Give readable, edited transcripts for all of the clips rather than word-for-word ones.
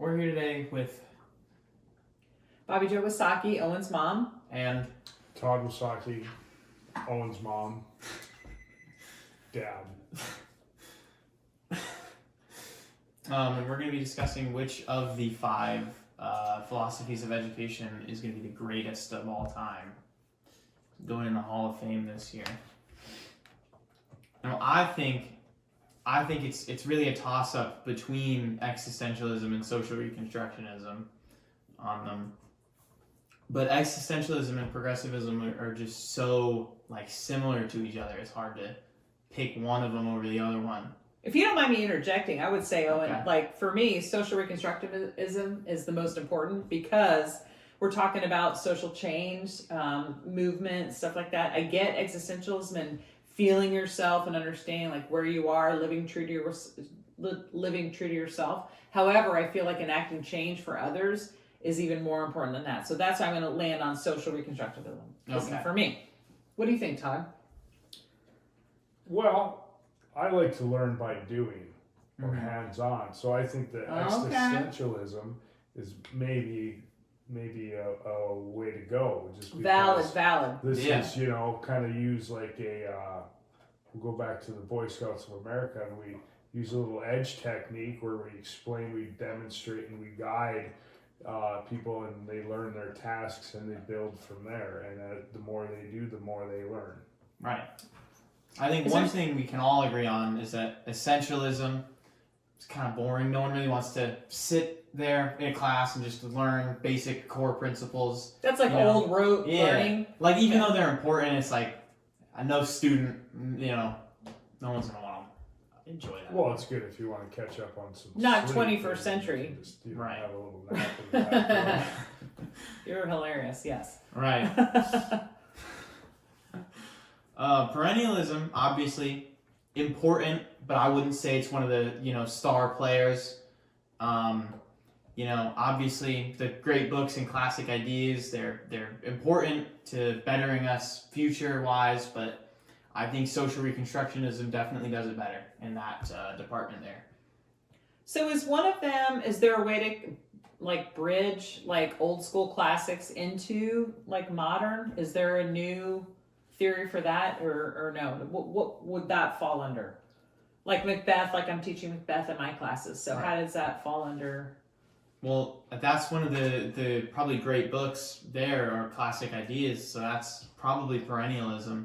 We're here today with Bobby Joe Wisocki, Owen's mom. and Todd Wisocki, Owen's mom, dad. and we're going to be discussing which of the 5 philosophies of education is going to be the greatest of all time. Going in the Hall of Fame this year. Now, I think it's really a toss-up between existentialism and social reconstructionism on them. But existentialism and progressivism are just so similar to each other. It's hard to pick one of them over the other one. If you don't mind me interjecting, I would say, Owen, Okay. for me, social reconstructivism is the most important because we're talking about social change, movement, stuff like that. I get existentialism and feeling yourself and understanding where you are, living true to yourself. However, I feel like enacting change for others is even more important than that. So that's why I'm going to land on social reconstructivism for me. What do you think, Todd? Well, I like to learn by doing or hands-on. So I think that existentialism is maybe a way to go. Just because Valid. This is, kind of use we'll go back to the Boy Scouts of America, and we use a little edge technique where we explain, we demonstrate, and we guide people, and they learn their tasks and they build from there. And the more they do, the more they learn. Right. I think one thing we can all agree on is that essentialism is kind of boring. No one really wants to sit there in a class and just learn basic core principles. That's old rote learning. Even though they're important, it's no student, no one's going to want to enjoy that. Well, it's good if you want to catch up on some Not sleep, 21st century. Just, Right. have a little nap in the background. You're hilarious, yes. Right. Perennialism, obviously important, but I wouldn't say it's one of the star players. Obviously the great books and classic ideas, they're important to bettering us future wise, but I think social reconstructionism definitely does it better in that department there. So is there a way to bridge old school classics into modern? Is there a new theory for that or no? What would that fall under? Macbeth, I'm teaching Macbeth in my classes. So Right. How does that fall under? Well, that's one of the probably great books there, or classic ideas, so that's probably perennialism.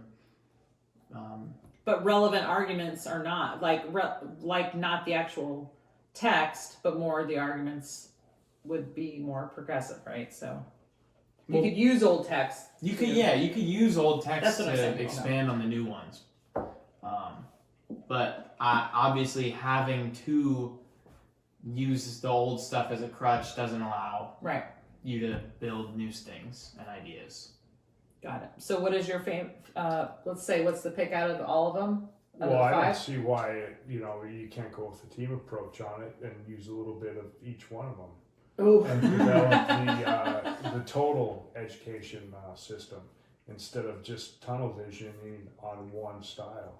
But relevant arguments are not not the actual text, but more the arguments would be more progressive, right? So you could use old text. You could use old text That's what I'm saying. to expand on the new ones. But obviously having to use the old stuff as a crutch doesn't allow you to build new things and ideas. Got it. So what is your let's say, what's the pick out of all of them? Well, I don't see why you can't go with the team approach on it and use a little bit of each one of them. Ooh. And develop the total education system instead of just tunnel visioning on one style,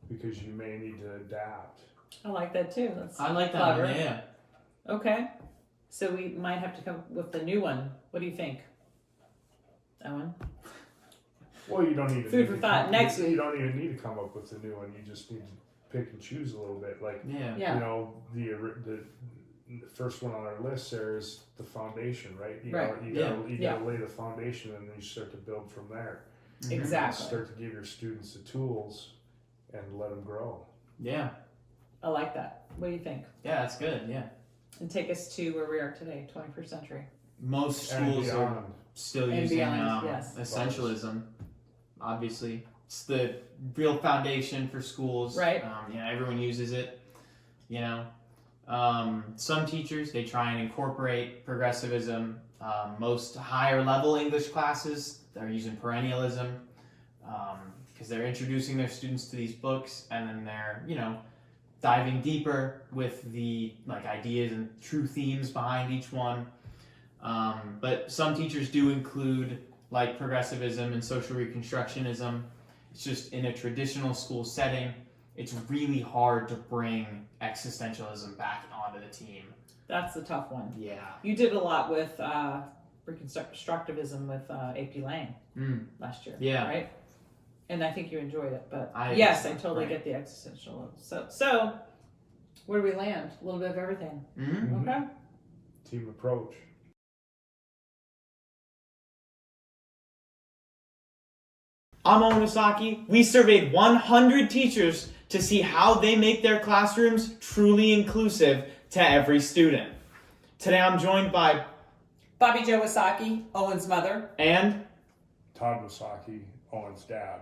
because you may need to adapt. I like that too. I like that clever. one, yeah. Okay. So we might have to come up with the new one. What do you think, Owen? Well, you don't need Food for thought. Next week. You don't even need to come up with a new one. You just need to pick and choose a little bit. The first one on our list there is the foundation, right? You gotta lay the foundation, and then you start to build from there. Exactly. Start to give your students the tools and let them grow. Yeah. I like that. What do you think? Yeah, that's good, yeah. And take us to where we are today, 21st century. Most schools are still using yes. essentialism. Obviously, it's the real foundation for schools. Right. Everyone uses it. Some teachers, they try and incorporate progressivism. Most higher level English classes, they're using perennialism because they're introducing their students to these books, and then they're diving deeper with the ideas and true themes behind each one. But some teachers do include progressivism and social reconstructionism. It's just in a traditional school setting. it's really hard to bring existentialism back onto the team. That's the tough one. Yeah. You did a lot with reconstructivism with AP Lang last year. Yeah. Right? And I think you enjoyed it. But I totally get the existential. So where do we land? A little bit of everything. Mm-hmm. Okay. Team approach. I'm Owen Wisocki. We surveyed 100 teachers to see how they make their classrooms truly inclusive to every student. Today I'm joined by Bobby Jo Wisocki, Owen's mother. and Todd Wisocki, Owen's dad.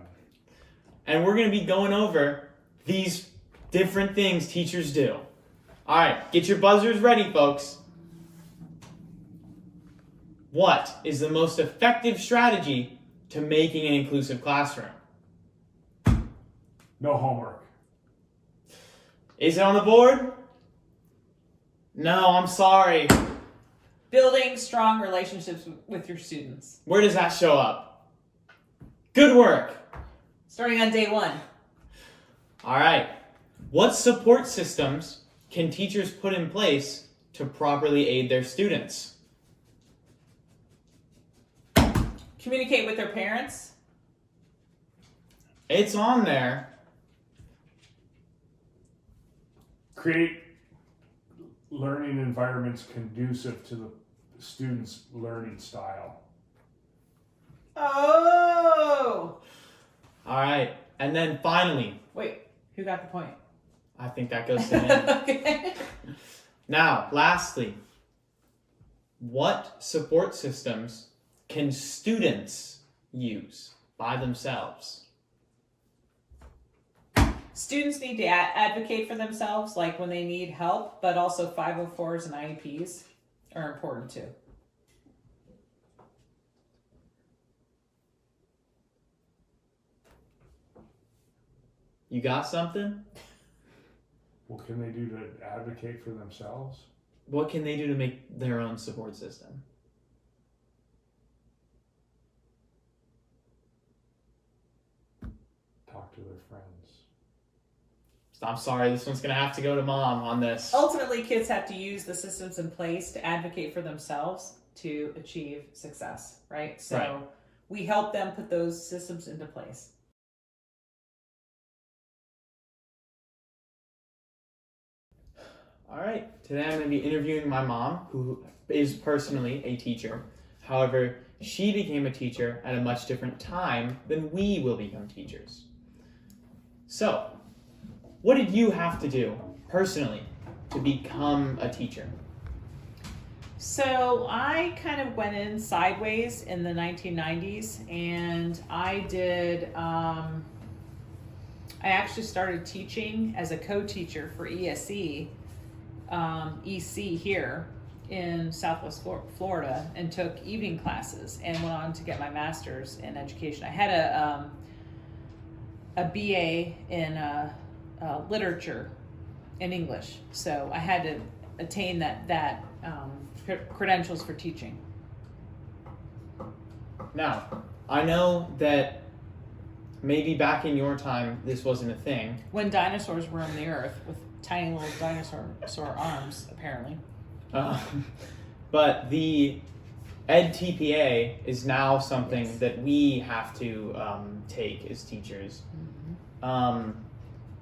and we're going to be going over these different things teachers do. All right, get your buzzers ready, folks. What is the most effective strategy to making an inclusive classroom? No homework. Is it on the board? No, I'm sorry. Building strong relationships with your students. Where does that show up? Good work. Starting on day one. All right. What support systems can teachers put in place to properly aid their students? Communicate with their parents. It's on there. Create learning environments conducive to the student's learning style. Oh! All right. And then finally, Wait, who got the point? I think that goes to him. Okay. Now, lastly, what support systems can students use by themselves? Students need to advocate for themselves, like when they need help, but also 504s and IEPs are important too. You got something? What can they do to advocate for themselves? What can they do to make their own support system? Talk to their friends. I'm sorry, this one's going to have to go to mom on this. Ultimately, kids have to use the systems in place to advocate for themselves to achieve success, right? So Right. we help them put those systems into place. All right, today I'm going to be interviewing my mom, who is personally a teacher. However, she became a teacher at a much different time than we will become teachers. So, what did you have to do personally to become a teacher? So I kind of went in sideways in the 1990s, and I did. I actually started teaching as a co-teacher for ESE, EC here in Southwest Florida, and took evening classes and went on to get my master's in education. I had a BA in literature and English, so I had to attain that credentials for teaching. Now, I know that maybe back in your time this wasn't a thing. When dinosaurs roamed the earth with tiny little dinosaur arms, apparently. But the Ed TPA is now something that we have to take as teachers. Mm-hmm.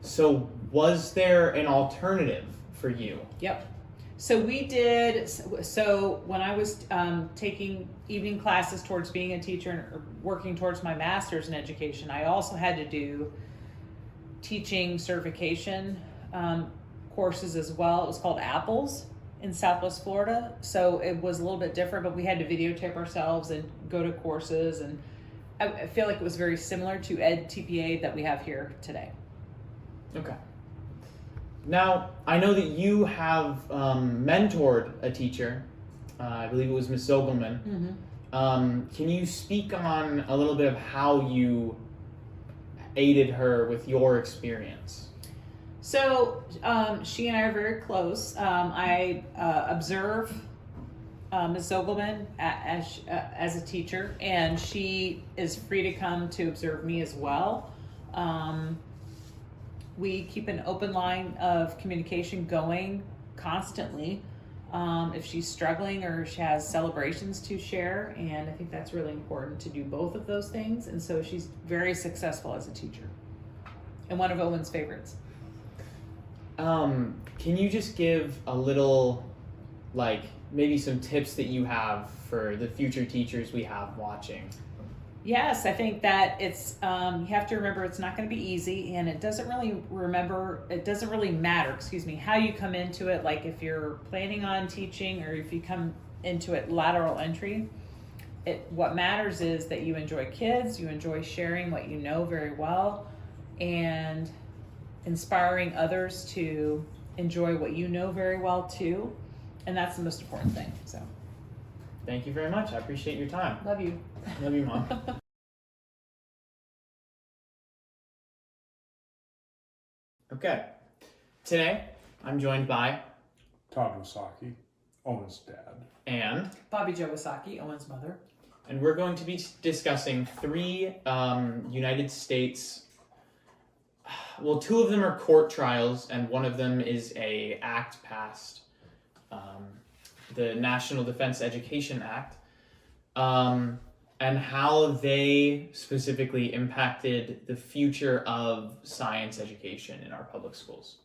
So was there an alternative for you? Yep. So we did. So when I was taking evening classes towards being a teacher or working towards my master's in education, I also had to do teaching certification courses as well. It was called Apples in Southwest Florida. So it was a little bit different, but we had to videotape ourselves and go to courses. And I feel like it was very similar to Ed TPA that we have here today. Okay. Now, I know that you have mentored a teacher. I believe it was Miss Zogelman. Mm-hmm. Can you speak on a little bit of how you aided her with your experience? So she and I are very close. I observe Ms. Zogelman as a teacher, and she is free to come to observe me as well. We keep an open line of communication going constantly. If she's struggling or she has celebrations to share, and I think that's really important to do both of those things. And so she's very successful as a teacher, and one of Owen's favorites. Can you just give a little, like, maybe some tips that you have for the future teachers we have watching? Yes, I think that it's you have to remember it's not going to be easy, and it doesn't really matter, how you come into it. Like if you're planning on teaching or if you come into it lateral entry, what matters is that you enjoy kids, you enjoy sharing what you know very well, and inspiring others to enjoy what you know very well too, and that's the most important thing. So Thank you very much. I appreciate your time. love you. Love you, Mom. Okay. Today, I'm joined by TaaP Wisocki, Owen's dad. Anne, Bobby Joe Wisocki, Owen's mother. and we're going to be discussing 3 United States. Well, 2 of them are court trials, and one of them is a act passed, the National Defense Education Act, and how they specifically impacted the future of science education in our public schools.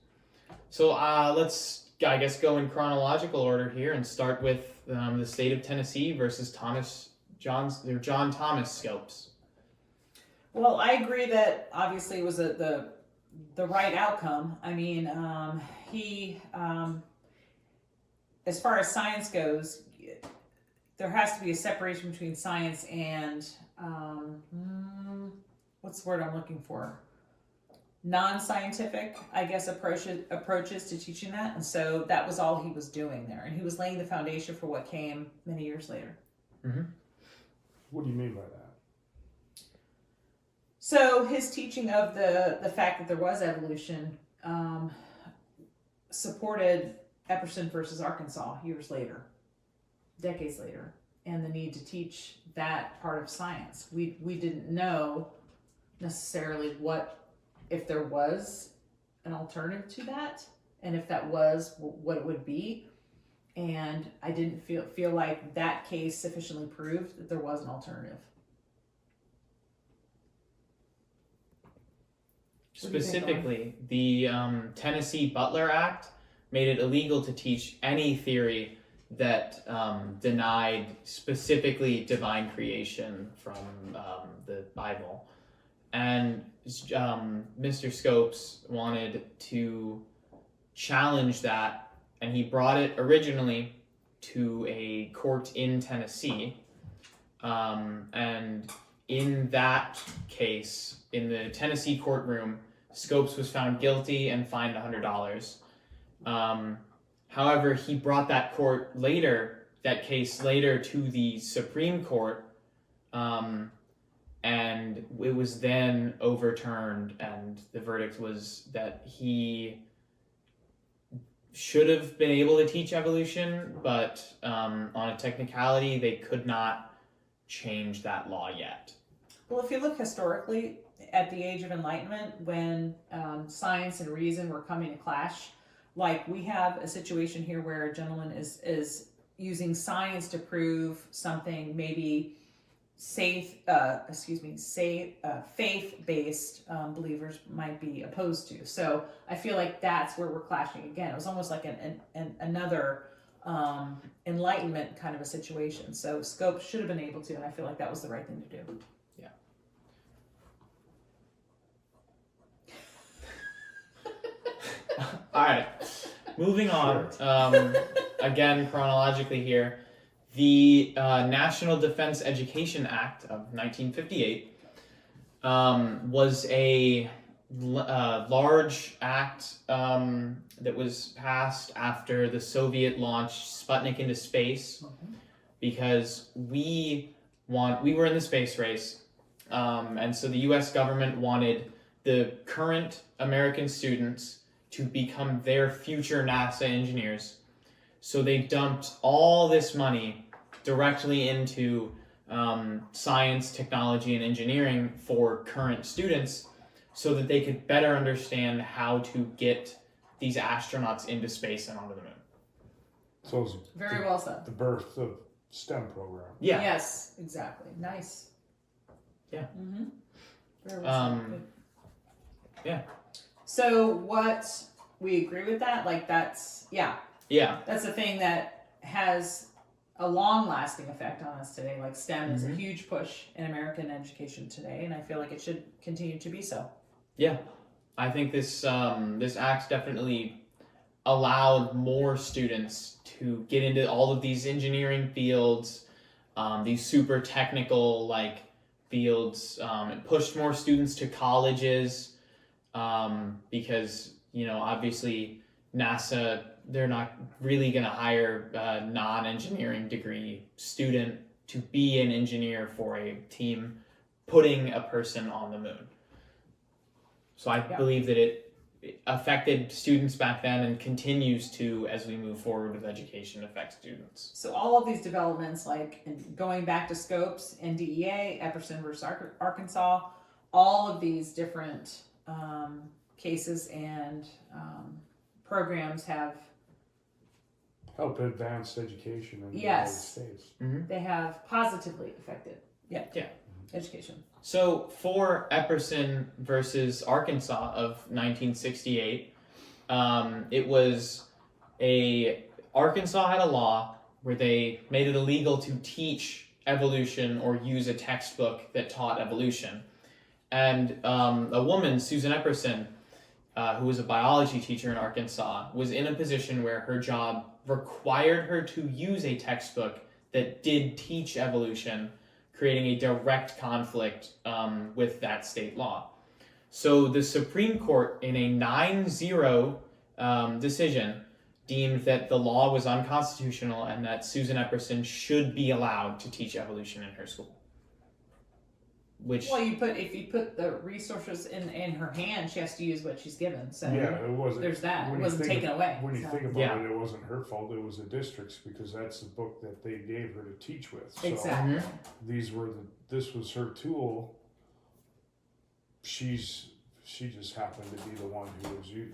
So let's, I guess, go in chronological order here and start with the state of Tennessee versus John Thomas Scopes. Well, I agree that obviously it was the right outcome. I mean, he, as far as science goes, there has to be a separation between science and what's the word I'm looking for? Non-scientific, I guess, approaches to teaching that. And so that was all he was doing there, and he was laying the foundation for what came many years later. Mm-hmm. What do you mean by that? So his teaching of the fact that there was evolution supported Epperson versus Arkansas years later, decades later, and the need to teach that part of science. We didn't know necessarily if there was an alternative to that, and if that was, what it would be. And I didn't feel like that case sufficiently proved that there was an alternative. Specifically, the Tennessee Butler Act made it illegal to teach any theory that denied specifically divine creation from the Bible. And Mr. Scopes wanted to challenge that, and he brought it originally to a court in Tennessee. And in that case, in the Tennessee courtroom, Scopes was found guilty and fined $100. However, he brought that case later to the Supreme Court, and it was then overturned, and the verdict was that he should have been able to teach evolution, but on a technicality, they could not change that law yet. Well, if you look historically at the Age of Enlightenment, when science and reason were coming to clash, like we have a situation here where a gentleman is using science to prove something maybe faith-based believers might be opposed to. So I feel like that's where we're clashing again. It was almost like another Enlightenment kind of a situation. So Scopes should have been able to, and I feel like that was the right thing to do. Yeah. All right, moving on. Again, chronologically here, the National Defense Education Act of 1958 was a large act that was passed after the Soviet launched Sputnik into space, because we were in the space race, and so the U.S. government wanted the current American students to become their future NASA engineers. So they dumped all this money directly into science, technology, and engineering for current students, so that they could better understand how to get these astronauts into space and onto the moon. So it's Very well said. the birth of STEM program. Yeah. Yes, exactly. Nice. Yeah. Mm-hmm. Very well said. Good. Yeah. So what, we agree with that? Like that's a thing that has a long-lasting effect on us today. Like STEM is a huge push in American education today, and I feel like it should continue to be so. Yeah, I think this act definitely allowed more students to get into all of these engineering fields, these super technical like fields. It pushed more students to colleges because obviously NASA, they're not really going to hire a non-engineering degree student to be an engineer for a team putting a person on the moon. So I believe that it affected students back then and continues to, as we move forward with education, affect students. So all of these developments, like going back to scopes, NDEA, Epperson versus Arkansas, all of these different cases and programs have Help advance education in the Yes. United States. they have positively affected education. So for Epperson versus Arkansas of 1968, it was Arkansas had a law where they made it illegal to teach evolution or use a textbook that taught evolution. And a woman, Susan Epperson, who was a biology teacher in Arkansas, was in a position where her job required her to use a textbook that did teach evolution, creating a direct conflict with that state law. So the Supreme Court, in a 9-0 decision, deemed that the law was unconstitutional and that Susan Epperson should be allowed to teach evolution in her school. Which, Well, if you put the resources in her hand, she has to use what she's given. So It wasn't. there's that. when It you wasn't think taken away. When you so. think about Yeah. it, it wasn't her fault. It was the district's because that's the book that they gave her to teach with. So Exactly. This was her tool. She just happened to be the one who was using.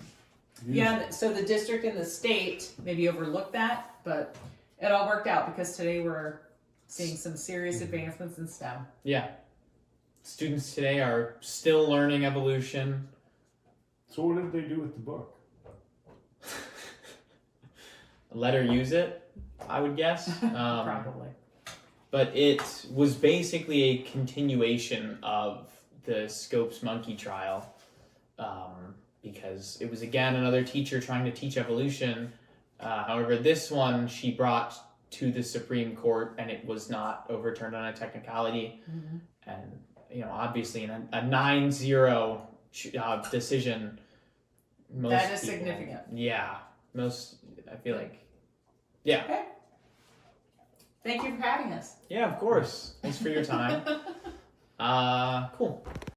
Yeah, so the district and the state maybe overlooked that, but it all worked out because today we're seeing some serious advancements in STEM. yeah. Students today are still learning evolution. So what did they do with the book? Let her use it, I would guess. Probably. But it was basically a continuation of the Scopes monkey trial, because it was again another teacher trying to teach evolution. However, this one she brought to the Supreme Court and it was not overturned on a technicality. And obviously in a 9-0 decision, most That is people- significant. Yeah, I feel like, yeah. Okay. Thank you for having us. Yeah, of course. Thanks for your time. Cool.